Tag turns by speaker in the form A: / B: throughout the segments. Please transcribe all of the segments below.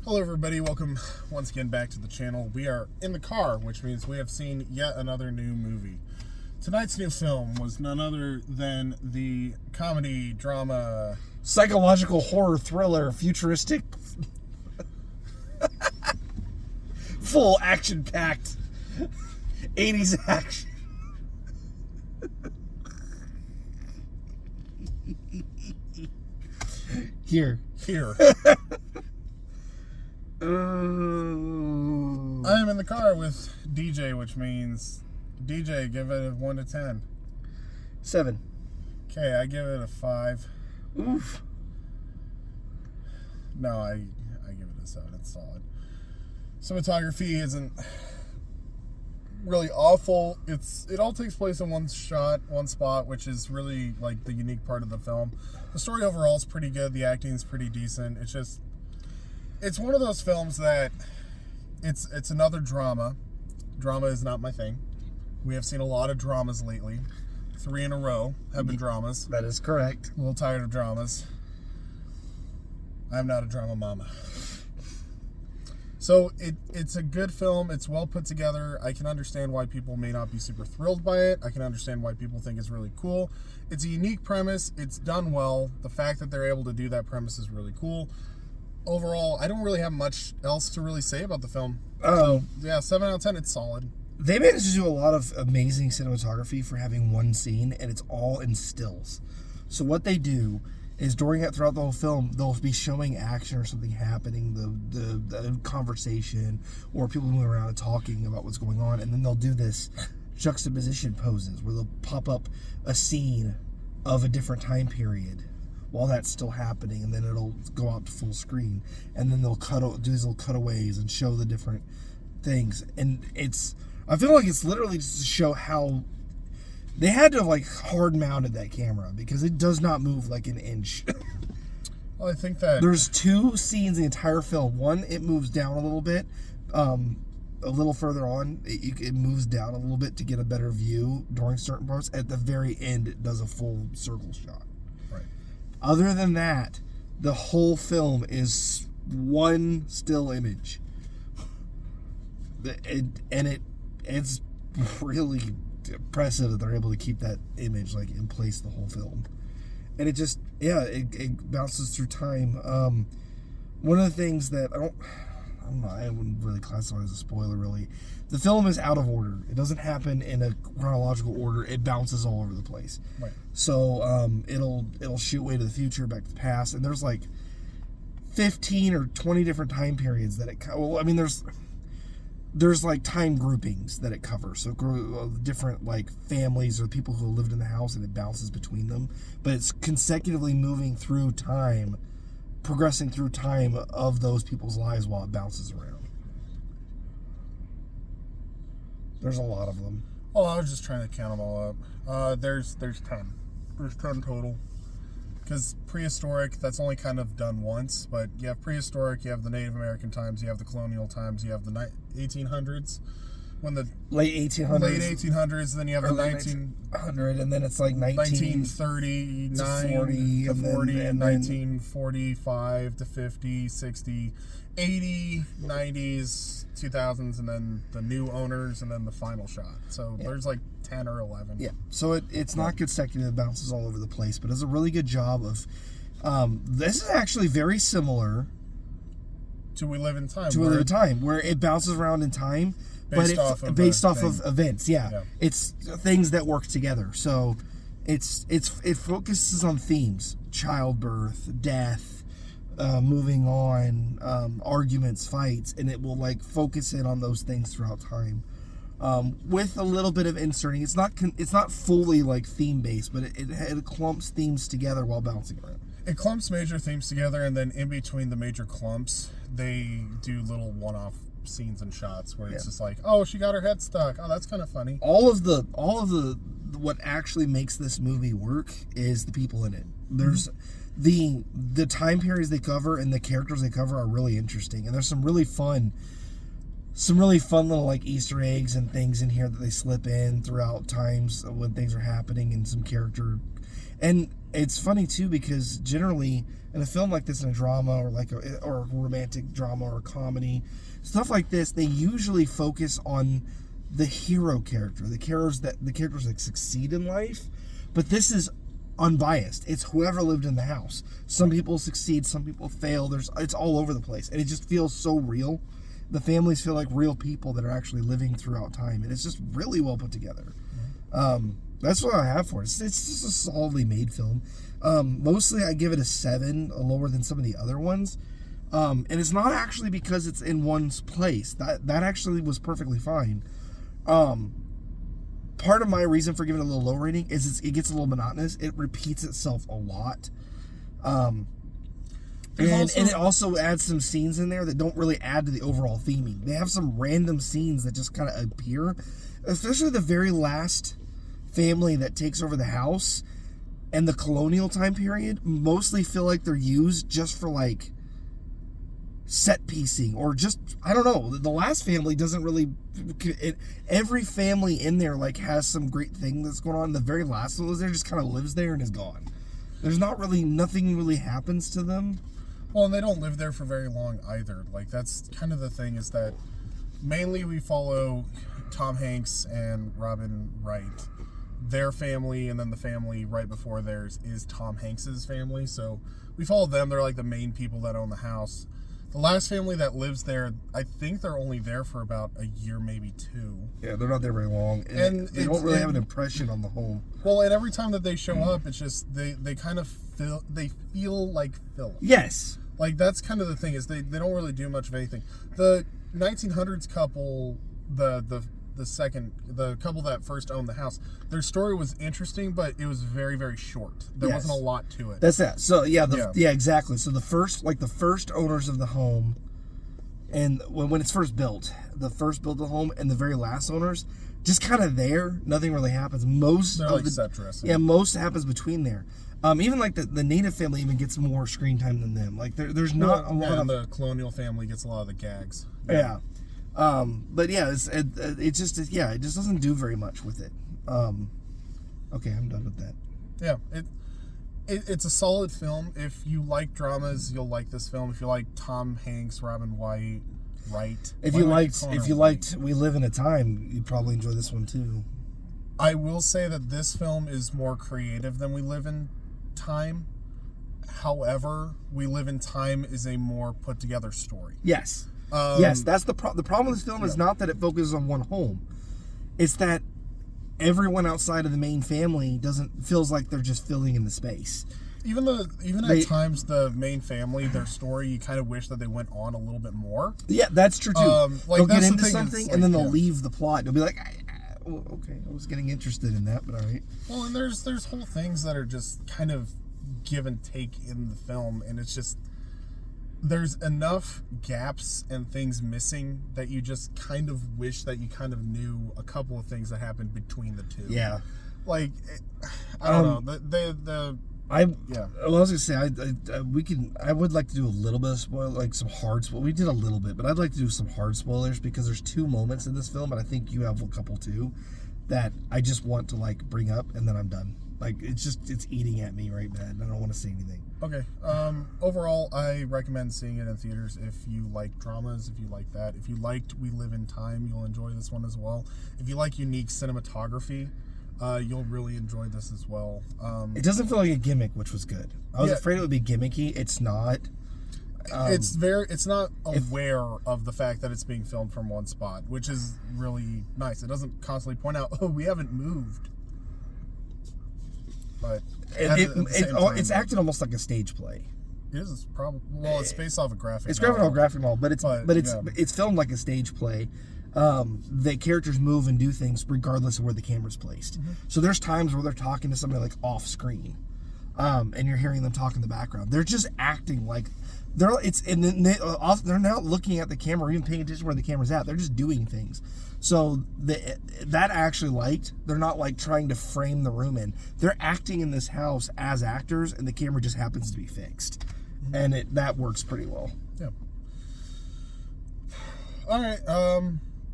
A: Hello everybody, welcome once again back to the channel. We are in the car, which means we have seen yet another new movie. Tonight's new film was none other than the comedy, drama,
B: psychological horror thriller, futuristic, full action-packed 80s action. Here.
A: I am in the car with DJ, which means DJ, give it a 1 to 10.
B: 7.
A: Okay, I give it a 5.
B: Oof.
A: No, I give it a 7. It's solid. Cinematography isn't really awful. It all takes place in one spot, which is really like the unique part of the film. The story overall is pretty good. The acting is pretty decent. It's one of those films that it's another drama. Drama is not my thing. We have seen a lot of dramas lately. 3 in a row have been dramas.
B: That is correct.
A: A little tired of dramas. I'm not a drama mama. So it's a good film. It's well put together. I can understand why people may not be super thrilled by it. I can understand why people think it's really cool. It's a unique premise. It's done well. The fact that they're able to do that premise is really cool. Overall, I don't really have much else to really say about the film. So, yeah, 7 out of 10, it's solid.
B: They managed to do a lot of amazing cinematography for having one scene, and it's all in stills. So what they do is throughout the whole film, they'll be showing action or something happening, the conversation, or people moving around and talking about what's going on, and then they'll do this juxtaposition poses where they'll pop up a scene of a different time period while that's still happening, and then it'll go out to full screen, and then they'll do these little cutaways and show the different things. And I feel like it's literally just to show how they had to have like hard mounted that camera, because it does not move like an inch.
A: Well, I think that
B: there's 2 scenes in the entire film. One, it moves down a little bit, a little further on it moves down a little bit to get a better view during certain parts. At the very end, it does a full circle shot.
A: Right.
B: Other than that, the whole film is one still image. It's really impressive that they're able to keep that image like in place the whole film. And it bounces through time. One of the things that I wouldn't really classify as a spoiler really. The film is out of order. It doesn't happen in a chronological order. It bounces all over the place.
A: Right.
B: So it'll shoot way to the future, back to the past, and there's like 15 or 20 different time periods that there's like time groupings that it covers. So different like families or people who lived in the house, and it bounces between them. But it's consecutively moving through time, progressing through time of those people's lives while it bounces around. There's a lot of them.
A: Oh, I was just trying to count them all up. There's 10. There's 10 total. Because prehistoric, that's only kind of done once. But you have prehistoric, you have the Native American times, you have the colonial times, you have the 1800s. When the
B: late 1800s,
A: then you have the
B: 1900, and then it's like
A: 1939 to 40, and 1945 to 50, 60, 80, 90s, 2000s, and then the new owners, and then the final shot. So there's like 10 or 11.
B: Yeah. So it's not consecutive; it bounces all over the place, but does a really good job of. This is actually very similar
A: to We Live in Time.
B: Where it bounces around in time. Based off of events, yeah. It's things that work together. So it focuses on themes: childbirth, death, moving on, arguments, fights, and it will like focus in on those things throughout time, with a little bit of inserting. It's not fully like theme based, but it clumps themes together while bouncing around.
A: It clumps major themes together, and then in between the major clumps, they do little one-off scenes and shots where it's just like, oh, she got her head stuck. Oh, that's kind of funny.
B: All of the what actually makes this movie work is the people in it. There's the time periods they cover and the characters they cover are really interesting, and there's some really fun little like Easter eggs and things in here that they slip in throughout times when things are happening, and some character, and it's funny too because generally in a film like this, in a drama or or a romantic drama or a comedy, stuff like this, they usually focus on the hero character, the characters that succeed in life. But this is unbiased. It's whoever lived in the house. Some people succeed, some people fail. It's all over the place, and it just feels so real. The families feel like real people that are actually living throughout time, and it's just really well put together. That's what I have for it. It's just a solidly made film. Mostly I give it a 7, lower than some of the other ones. And it's not actually because it's in one's place. That actually was perfectly fine. Part of my reason for giving it a little low rating is it gets a little monotonous. It repeats itself a lot. And it also adds some scenes in there that don't really add to the overall theming. They have some random scenes that just kind of appear, especially the very last family that takes over the house and the colonial time period mostly feel like they're used just for like set piecing or just, I don't know. The last family doesn't really, every family in there like has some great thing that's going on. The very last one was there just kind of lives there and is gone. There's nothing really happens to them.
A: Well, and they don't live there for very long either. Like, that's kind of the thing, is that mainly we follow Tom Hanks and Robin Wright, their family, and then the family right before theirs is Tom Hanks's family. So we follow them. They're like the main people that own the house. The last family that lives there, I think they're only there for about a year, maybe 2.
B: Yeah, they're not there very long. And they don't really have an impression on the home.
A: Well, and every time that they show up, it's just they kind of feel like Philip.
B: Yes.
A: Like, that's kind of the thing, is they don't really do much of anything. The 1900s couple, the couple that first owned the house, their story was interesting, but it was very, very short. There wasn't a lot to it.
B: That's that. So yeah, exactly. So the first owners of the home, and when it's first built, the first built the home, and the very last owners, just kind of there. Nothing really happens. They're like set dressing. Yeah, most happens between there. Even like the native family even gets more screen time than them. Like there's not a lot of
A: the colonial family gets a lot of the gags.
B: Yeah. But yeah, it just doesn't do very much with it. Okay, I'm done with that.
A: Yeah, it's a solid film. If you like dramas, you'll like this film. If you like Tom Hanks, Robin Wright,
B: if you liked We Live in a Time, you'd probably enjoy this one too.
A: I will say that this film is more creative than We Live in Time. However, We Live in Time is a more put together story.
B: Yes. Yes, that's the problem with this film is not that it focuses on one home. It's that everyone outside of the main family feels like they're just filling in the space.
A: Even at times the main family, their story, you kind of wish that they went on a little bit more.
B: Yeah, that's true too. They'll get into something and then they'll leave the plot. They'll be like, okay, I was getting interested in that, but all right.
A: Well, and there's whole things that are just kind of give and take in the film, and it's just, there's enough gaps and things missing that you just kind of wish that you kind of knew a couple of things that happened between the two.
B: Yeah.
A: Like, I don't know.
B: I was gonna say I would like to do a little bit of spoiler, like some hard spoilers. We did a little bit, but I'd like to do some hard spoilers because there's 2 moments in this film, and I think you have a couple too, that I just want to like bring up, and then I'm done. Like, it's eating at me right now, and I don't want to say anything.
A: Okay. Overall, I recommend seeing it in theaters if you like dramas, if you like that. If you liked We Live in Time, you'll enjoy this one as well. If you like unique cinematography, you'll really enjoy this as well.
B: It doesn't feel like a gimmick, which was good. I was afraid it would be gimmicky. It's not.
A: It's not aware of the fact that it's being filmed from one spot, which is really nice. It doesn't constantly point out, oh, we haven't moved. But
B: it's acted almost like a stage play.
A: It is probably, well, it's based off a graphic.
B: It's graphic novel, but it's filmed like a stage play. The characters move and do things regardless of where the camera's placed. Mm-hmm. So there's times where they're talking to somebody like off screen, and you're hearing them talk in the background. They're just acting like they're not looking at the camera or even paying attention where the camera's at. They're just doing things. So that I actually liked. They're not like trying to frame the room in. They're acting in this house as actors, and the camera just happens to be fixed, mm-hmm. and that works pretty well.
A: Yeah. All right.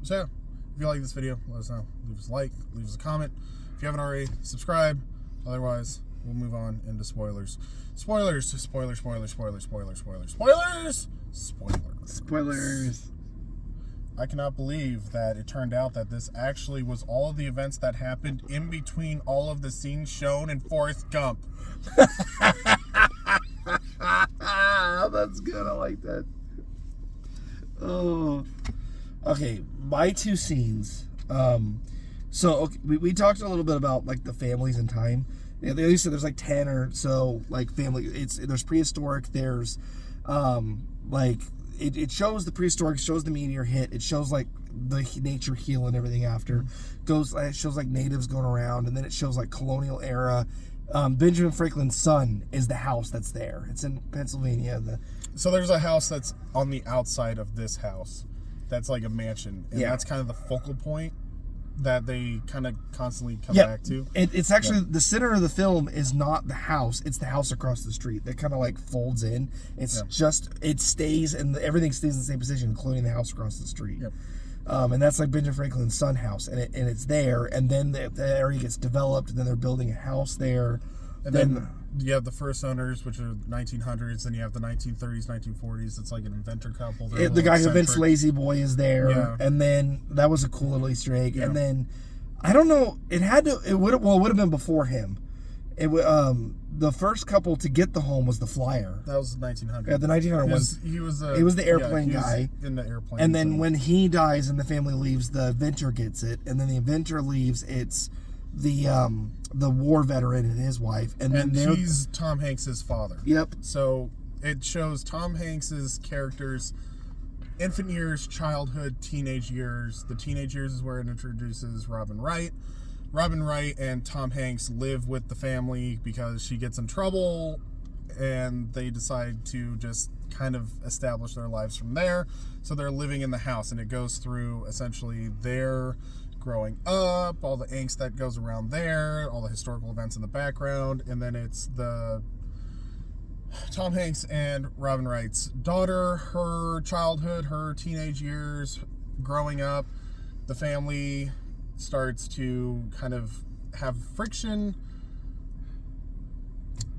A: So yeah, if you like this video, let us know. Leave us a like, leave us a comment. If you haven't already, subscribe. Otherwise, we'll move on into spoilers. Spoilers. I cannot believe that it turned out that this actually was all of the events that happened in between all of the scenes shown in Forrest Gump.
B: That's good. I like that. Oh, okay. My two scenes. So okay, we talked a little bit about like the families in time. Yeah, they said there's like 10 or so like family. There's prehistoric. There's like it shows the prehistoric, shows the meteor hit. It shows like the nature heal and everything after. It shows like natives going around, and then it shows like colonial era. Benjamin Franklin's son is the house that's there. It's in Pennsylvania.
A: So there's a house that's on the outside of this house. That's like a mansion, and that's kind of the focal point that they kind of constantly come back to.
B: It's actually the center of the film is not the house; it's the house across the street that kind of like folds in. It's just it stays and everything stays in the same position, including the house across the street.
A: Yep.
B: And that's like Benjamin Franklin's son house, and it's there. And then the area gets developed, and then they're building a house there.
A: And then you have the first owners, which are 1900s, and you have the 1930s, 1940s. It's like an inventor couple.
B: The guy who invents Lazy Boy is there, and then that was a cool little Easter egg. And then I don't know, it would have been before him. The first couple to get the home was the flyer.
A: That was 1900.
B: Yeah, the 1900 was. He was the airplane guy.
A: In the airplane.
B: And then when he dies and the family leaves, the inventor gets it. And then the inventor leaves. It's the war veteran and his wife. And then
A: he's Tom Hanks's father.
B: Yep.
A: So it shows Tom Hanks's characters' infant years, childhood, teenage years. The teenage years is where it introduces Robin Wright. Robin Wright and Tom Hanks live with the family because she gets in trouble, and they decide to just kind of establish their lives from there. So they're living in the house, and it goes through essentially their growing up, all the angst that goes around there, all the historical events in the background, and then it's the Tom Hanks and Robin Wright's daughter, her childhood, her teenage years, growing up. The family starts to kind of have friction.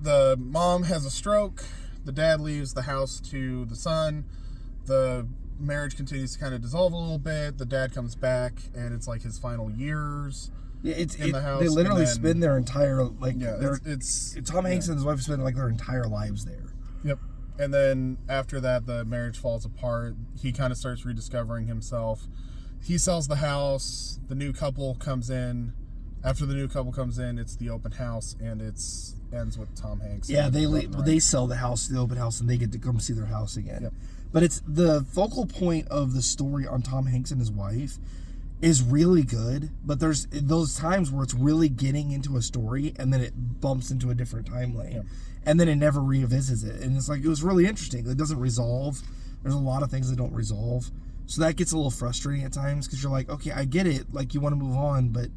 A: The mom has a stroke. The dad leaves the house to the son. The marriage continues to kind of dissolve a little bit. The dad comes back, and it's like his final years in the house.
B: They literally spend their entire
A: it's
B: Tom Hanks and his wife spend like their entire lives there.
A: Yep. And then after that, the marriage falls apart. He kind of starts rediscovering himself. He sells the house. The new couple comes in. After the new couple comes in, it's the open house, and it ends with Tom Hanks.
B: Yeah, they sell the house, the open house, and they get to come see their house again.
A: Yep.
B: But it's the focal point of the story on Tom Hanks and his wife is really good. But there's those times where it's really getting into a story, and then it bumps into a different time lane, and then it never revisits it. And it's like, it was really interesting. It doesn't resolve. There's a lot of things that don't resolve. So that gets a little frustrating at times, because you're like, okay, I get it. Like, you want to move on, but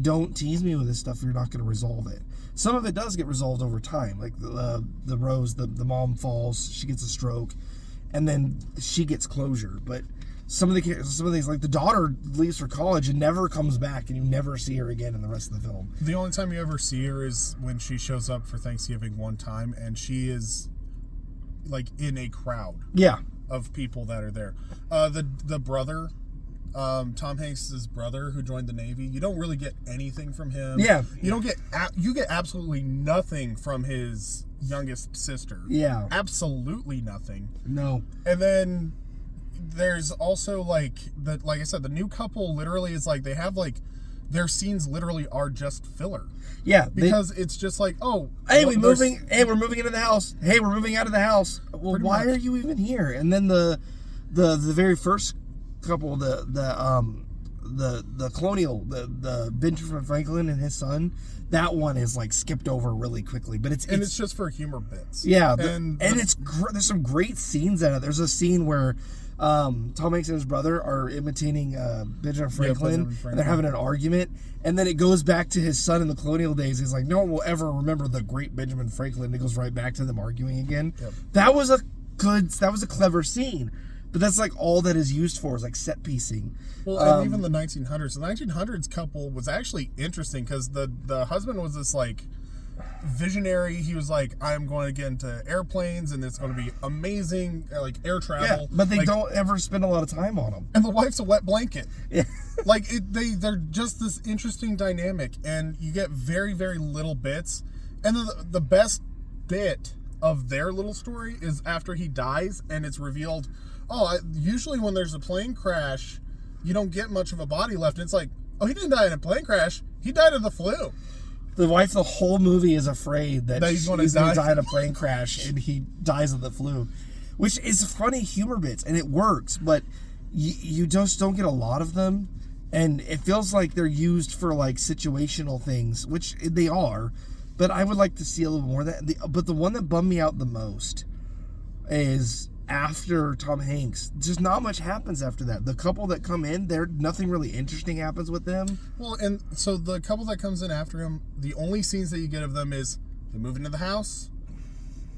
B: don't tease me with this stuff if you're not going to resolve it. Some of it does get resolved over time. Like the Rose, the mom falls, she gets a stroke, and then she gets closure. But some of these, like the daughter leaves for college and never comes back, and you never see her again in the rest of the film.
A: The only time you ever see her is when she shows up for Thanksgiving one time, and she is like in a crowd.
B: Yeah.
A: Of people that are there. The brother, Tom Hanks' brother who joined the Navy, you don't really get anything from him.
B: Yeah.
A: You get absolutely nothing from his youngest sister.
B: Yeah.
A: Absolutely nothing.
B: No.
A: And then there's also like I said, the new couple literally is like, they have like, their scenes literally are just filler.
B: Yeah,
A: because it's just like,
B: hey, we're moving into the house. Hey, we're moving out of the house. Well, why are you even here? And then the very first couple, the colonial, the Benjamin Franklin and his son, that one is like skipped over really quickly. But it's
A: just for humor bits.
B: Yeah, there's some great scenes in it. There's a scene where Tom Hanks and his brother are imitating Benjamin Franklin, and they're having an argument, and then it goes back to his son in the colonial days. He's like, no one will ever remember the great Benjamin Franklin. And it goes right back to them arguing again. Yep. That was a clever scene, but that's like all that is used for is like set piecing.
A: Well, and even the 1900s. The 1900s couple was actually interesting, because the husband was this like visionary. He was like, I'm going to get into airplanes and it's going to be amazing, like air travel.
B: Yeah, but they
A: like,
B: don't ever spend a lot of time on them.
A: And the wife's a wet blanket.
B: Yeah.
A: Like they're just this interesting dynamic, and you get very, very little bits. And the best bit of their little story is after he dies, and it's revealed. Usually when there's a plane crash, you don't get much of a body left. And it's like, oh, he didn't die in a plane crash. He died of the flu.
B: The wife, the whole movie is afraid that
A: he's going to
B: die in a plane crash, and he dies of the flu, which is funny humor bits, and it works, but you just don't get a lot of them. And it feels like they're used for like situational things, which they are, but I would like to see a little more of that. But the one that bummed me out the most is after Tom Hanks. Just not much happens after that. The couple that come in, nothing really interesting happens with them.
A: Well, and so the couple that comes in after him, the only scenes that you get of them is they move into the house,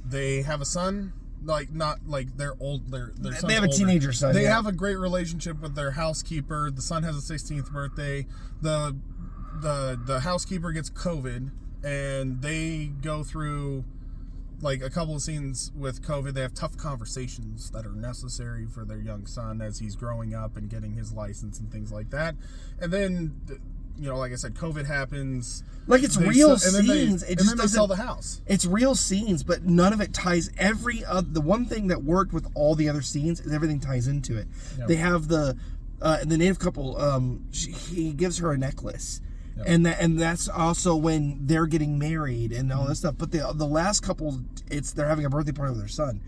A: they have a son. Like, not like they're old. Their son's
B: they have a
A: older.
B: teenager son.
A: They have a great relationship with their housekeeper. The son has a 16th birthday. The housekeeper gets COVID, and they go through like a couple of scenes with COVID. They have tough conversations that are necessary for their young son as he's growing up and getting his license and things like that. And then, like I said, COVID happens.
B: Like, it's real scenes.
A: And then they sell the house.
B: It's real scenes, but none of it ties. The one thing that worked with all the other scenes is everything ties into it. Yep. They have the native couple. He gives her a necklace, yep. and that's also when they're getting married and all this stuff. But the last couple, they're having a birthday party with their son.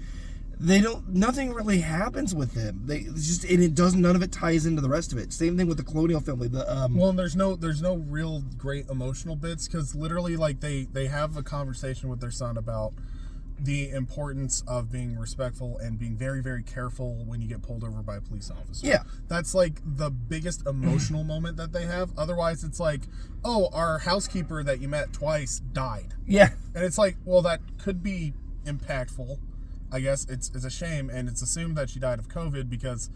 B: Nothing really happens with them. None of it ties into the rest of it. Same thing with the Colonial family.
A: Well, and there's no real great emotional bits, because literally, like, they have a conversation with their son about the importance of being respectful and being very, very careful when you get pulled over by a police officer.
B: Yeah.
A: That's like the biggest emotional moment that they have. Otherwise, it's like, oh, our housekeeper that you met twice died.
B: Yeah.
A: And it's like, well, that could be impactful. I guess it's a shame, and it's assumed that she died of COVID because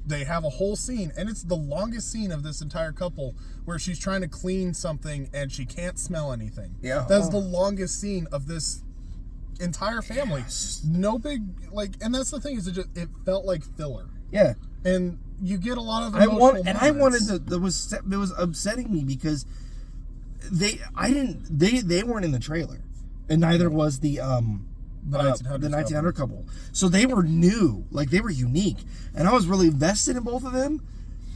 A: they have a whole scene, and it's the longest scene of this entire couple, where she's trying to clean something and she can't smell anything.
B: Yeah.
A: That's the longest scene of this entire family.
B: Yes.
A: No big, like, and that's the thing, is it felt like filler.
B: Yeah.
A: And you get a lot of emotional moments.
B: It was upsetting me because they weren't in the trailer, and neither was the 1900 couple. So they were new, like they were unique, and I was really invested in both of them.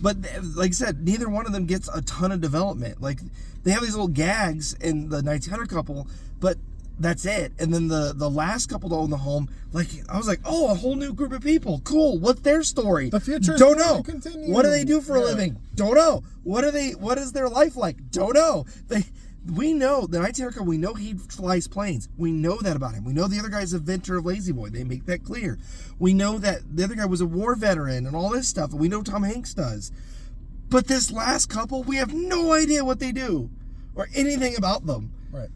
B: But like I said, neither one of them gets a ton of development. Like, they have these little gags in the 1900 couple, but that's it. And then the last couple to own the home, like, I was like, oh, a whole new group of people. Cool. What's their story?
A: The future.
B: Don't know.
A: Continue.
B: What do they do for a living? Don't know. What is their life like? Don't know. We know the 1900 couple. We know he flies planes. We know that about him. We know the other guy's a inventor of Lazy Boy. They make that clear. We know that the other guy was a war veteran and all this stuff. And we know Tom Hanks does. But this last couple, we have no idea what they do or anything about them.
A: Right.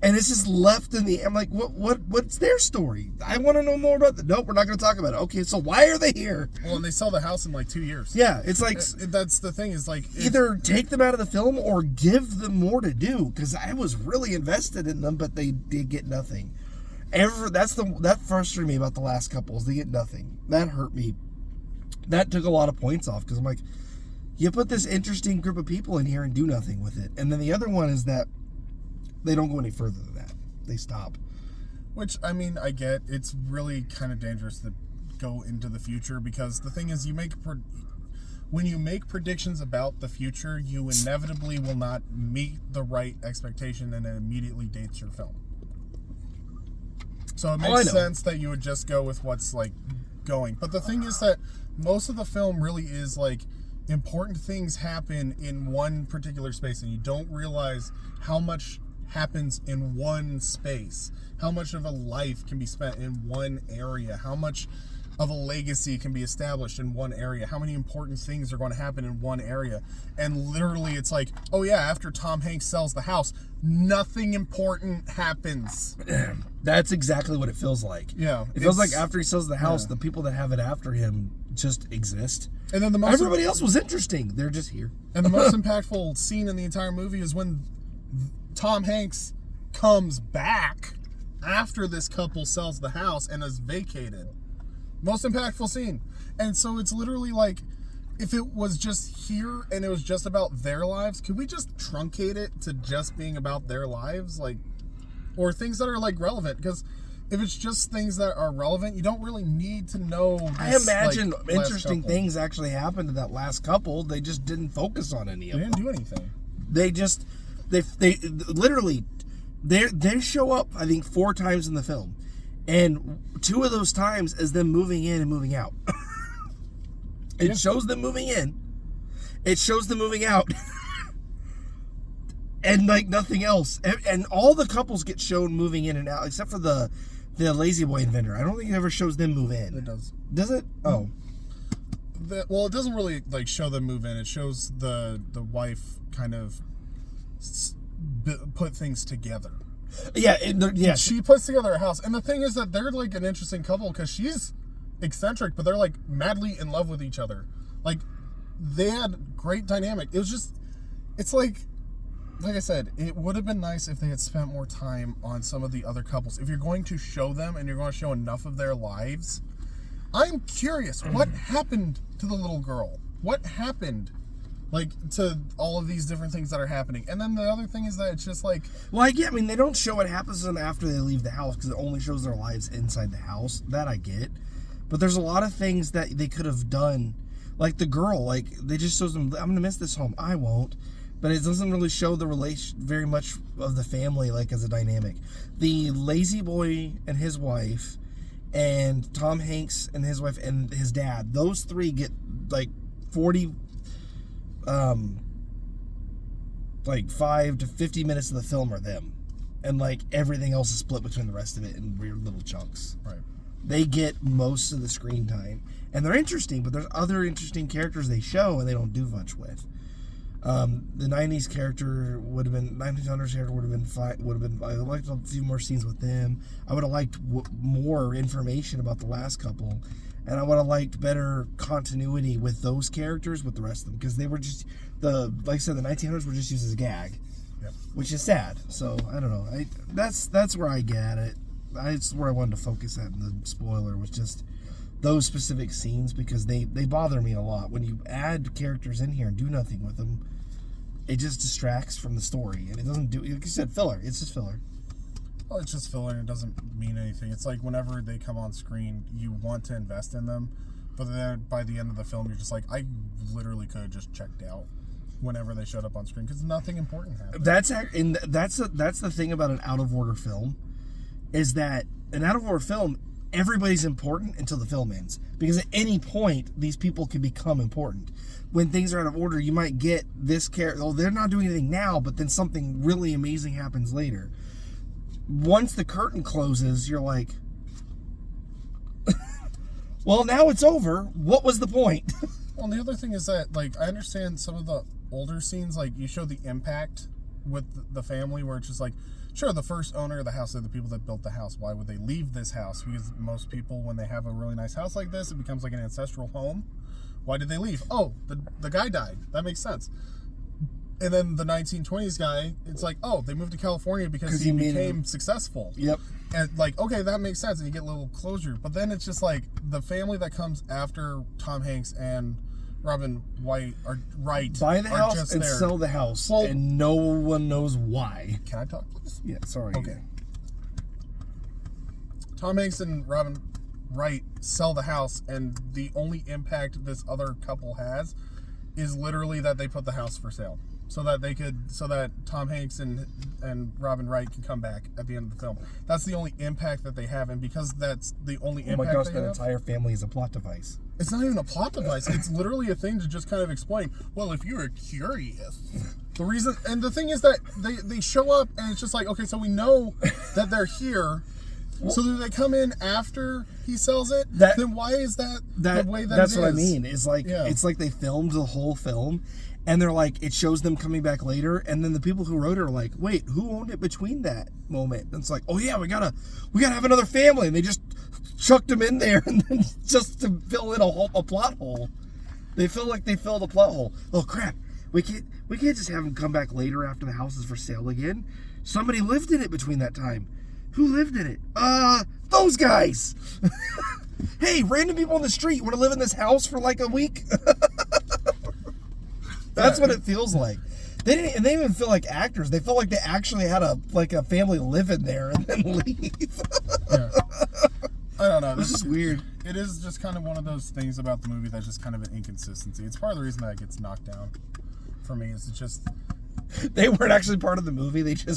B: And it's just left in the. I'm like, what's their story? I want to know more about that. Nope, we're not going to talk about it. Okay, so why are they here?
A: Well, and they sell the house in like 2 years.
B: Yeah, it's like
A: that's the thing. Is like
B: either take them out of the film or give them more to do. Because I was really invested in them, but they did get nothing. That frustrated me about the last couple. Is they get nothing. That hurt me. That took a lot of points off, because I'm like, you put this interesting group of people in here and do nothing with it. And then the other one is that they don't go any further than that. They stop.
A: Which, I mean, I get. It's really kind of dangerous to go into the future, because the thing is, when you make predictions about the future, you inevitably will not meet the right expectation, and it immediately dates your film. So it makes sense that you would just go with what's like going. But the thing is that most of the film really is like, important things happen in one particular space, and you don't realize how much happens in one space, how much of a life can be spent in one area, how much of a legacy can be established in one area, how many important things are going to happen in one area. And literally it's like, oh yeah, after Tom Hanks sells the house, nothing important happens.
B: That's exactly what it feels like.
A: Yeah,
B: it feels like after he sells the house, the people that have it after him just exist.
A: And then
B: everybody else was interesting. They're just here.
A: And the most impactful scene in the entire movie is when Tom Hanks comes back after this couple sells the house and is vacated. Most impactful scene. And so it's literally like, if it was just here and it was just about their lives, could we just truncate it to just being about their lives? Like, or things that are like relevant? Because if it's just things that are relevant, you don't really need to know this,
B: I imagine
A: like,
B: interesting things actually happened to that last couple. They just didn't focus on any of
A: They
B: them.
A: didn't do anything.
B: They literally, they show up, I think, 4 times in the film. And 2 of those times is them moving in and moving out. It shows them moving in. It shows them moving out. And like nothing else. And all the couples get shown moving in and out, except for the Lazy Boy inventor. I don't think it ever shows them move in.
A: It does.
B: Does it? Oh.
A: Well, it doesn't really like show them move in. It shows the wife kind of put things together.
B: Yeah,
A: She puts together a house. And the thing is that they're like an interesting couple because she's eccentric, but they're like madly in love with each other. Like, they had great dynamic. It was just, it's like I said, it would have been nice if they had spent more time on some of the other couples. If you're going to show them and you're going to show enough of their lives, I'm curious, what happened to the little girl? What happened, like, to all of these different things that are happening? And then the other thing is that it's just like...
B: Well, I get, I mean, they don't show what happens to them after they leave the house because it only shows their lives inside the house. That I get. But there's a lot of things that they could have done. Like the girl, like, they just shows them, I'm going to miss this home. I won't. But it doesn't really show the relation very much of the family, like, as a dynamic. The Lazy Boy and his wife, and Tom Hanks and his wife and his dad, those 3 get like 40, like 5 to 50 minutes of the film are them, and like everything else is split between the rest of it in weird little chunks.
A: Right.
B: They get most of the screen time, and they're interesting, but there's other interesting characters they show and they don't do much with. The 90s character would have been, 1900s character would have been fine, I would have liked a few more scenes with them. I would have liked more information about the last couple, and I would have liked better continuity with those characters with the rest of them, because they were just, like I said, the 1900s were just used as a gag, which is sad. So, I don't know. That's where I get it. That's where I wanted to focus at in the spoiler, was just those specific scenes, because they bother me a lot. When you add characters in here and do nothing with them, it just distracts from the story, and it doesn't do, like you said, filler. It's just filler.
A: Well, it's just filler, and it doesn't mean anything. It's like whenever they come on screen, you want to invest in them, but then by the end of the film, you're just like, I literally could have just checked out whenever they showed up on screen, because nothing important happened.
B: That's the thing about an out of order film, is that an out of order film, everybody's important until the film ends, because at any point these people can become important. When things are out of order, you might get this character, oh, they're not doing anything now, but then something really amazing happens later. Once the curtain closes, you're like, well, now it's over. What was the point?
A: Well, the other thing is that, like, I understand some of the older scenes, like, you show the impact with the family, where it's just like, sure, the first owner of the house are the people that built the house. Why would they leave this house? Because most people, when they have a really nice house like this, it becomes like an ancestral home. Why did they leave? Oh, the guy died. That makes sense. And then the 1920s guy, it's like, oh, they moved to California because he became successful.
B: Yep.
A: And like, okay, that makes sense, and you get a little closure. But then it's just like, the family that comes after Tom Hanks and Robin Wright
B: buy the house
A: just
B: and
A: there.
B: Sell the house,
A: well,
B: and no one knows why.
A: Can I talk, please?
B: Yeah, sorry.
A: Okay. Tom Hanks and Robin Wright sell the house, and the only impact this other couple has is literally that they put the house for sale, so that Tom Hanks and Robin Wright can come back at the end of the film. That's the only impact that they have, and because that's the only impact
B: my gosh,
A: they
B: that
A: have,
B: entire family is a plot device.
A: It's not even a plot device. It's literally a thing to just kind of explain, well, if you're curious. The reason, and the thing is that they show up, and it's just like, okay, so we know that they're here. So do they come in after he sells it? Then why is that the way that
B: that's
A: it is?
B: what I mean. It's like, it's like they filmed the whole film, and they're like, it shows them coming back later, and then the people who wrote it are like, wait, who owned it between that moment? And it's like, oh yeah, we gotta have another family, and they just chucked them in there, and then just to fill in a plot hole. They feel like they filled a plot hole. Oh crap, we can't just have them come back later after the house is for sale again. Somebody lived in it between that time. Who lived in it? Those guys. Hey, random people on the street want to live in this house for like a week? That's what it feels like. They didn't even feel like actors. They felt like they actually had a family live in there and then leave.
A: Yeah. I don't know.
B: This is weird.
A: It is just kind of one of those things about the movie that's just kind of an inconsistency. It's part of the reason that it gets knocked down for me. Is it's just
B: they weren't actually part of the movie. They got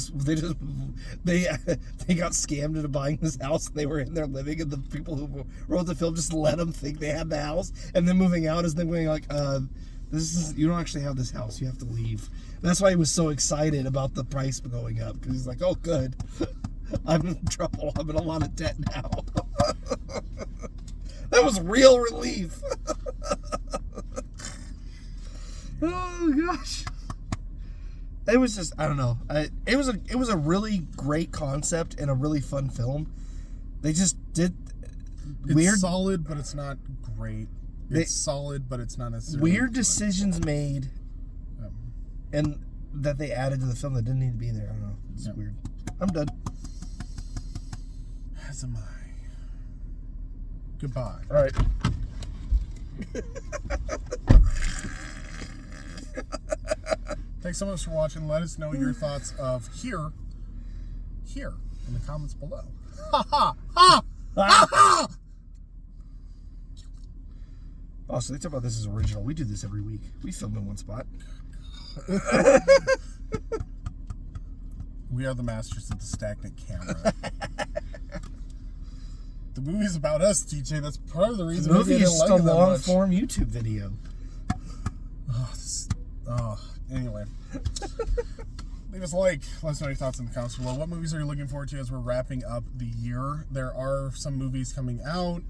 B: scammed into buying this house. They were in there living, and the people who wrote the film just let them think they had the house, and then moving out is them going like, you don't actually have this house. You have to leave. That's why he was so excited about the price going up, because he's like, oh, good. I'm in trouble. I'm in a lot of debt now. That was real relief. Oh gosh. It was just, I don't know. It was a really great concept and a really fun film. They just did
A: it's solid, but it's not great. It's solid, but it's not necessarily
B: weird decisions made, and that they added to the film that didn't need to be there. I don't know. It's weird. I'm done.
A: As am I. Goodbye.
B: All right.
A: Thanks so much for watching. Let us know your thoughts of here in the comments below. Ha ha ha ha ha!
B: Oh, so they talk about this as original. We do this every week. We film in one spot.
A: We are the masters of the stagnant camera. The movie's about us, TJ. That's part of the reason.
B: The movie is just a long-form YouTube video.
A: Anyway. Leave us a like. Let us know your thoughts in the comments below. What movies are you looking forward to as we're wrapping up the year? There are some movies coming out.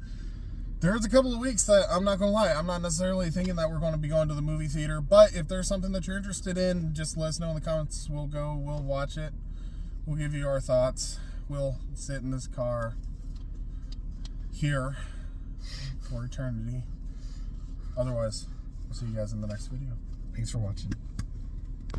A: There's a couple of weeks that I'm not going to lie. I'm not necessarily thinking that we're going to be going to the movie theater. But if there's something that you're interested in, just let us know in the comments. We'll go. We'll watch it. We'll give you our thoughts. We'll sit in this car here for eternity. Otherwise, we'll see you guys in the next video.
B: Thanks for watching.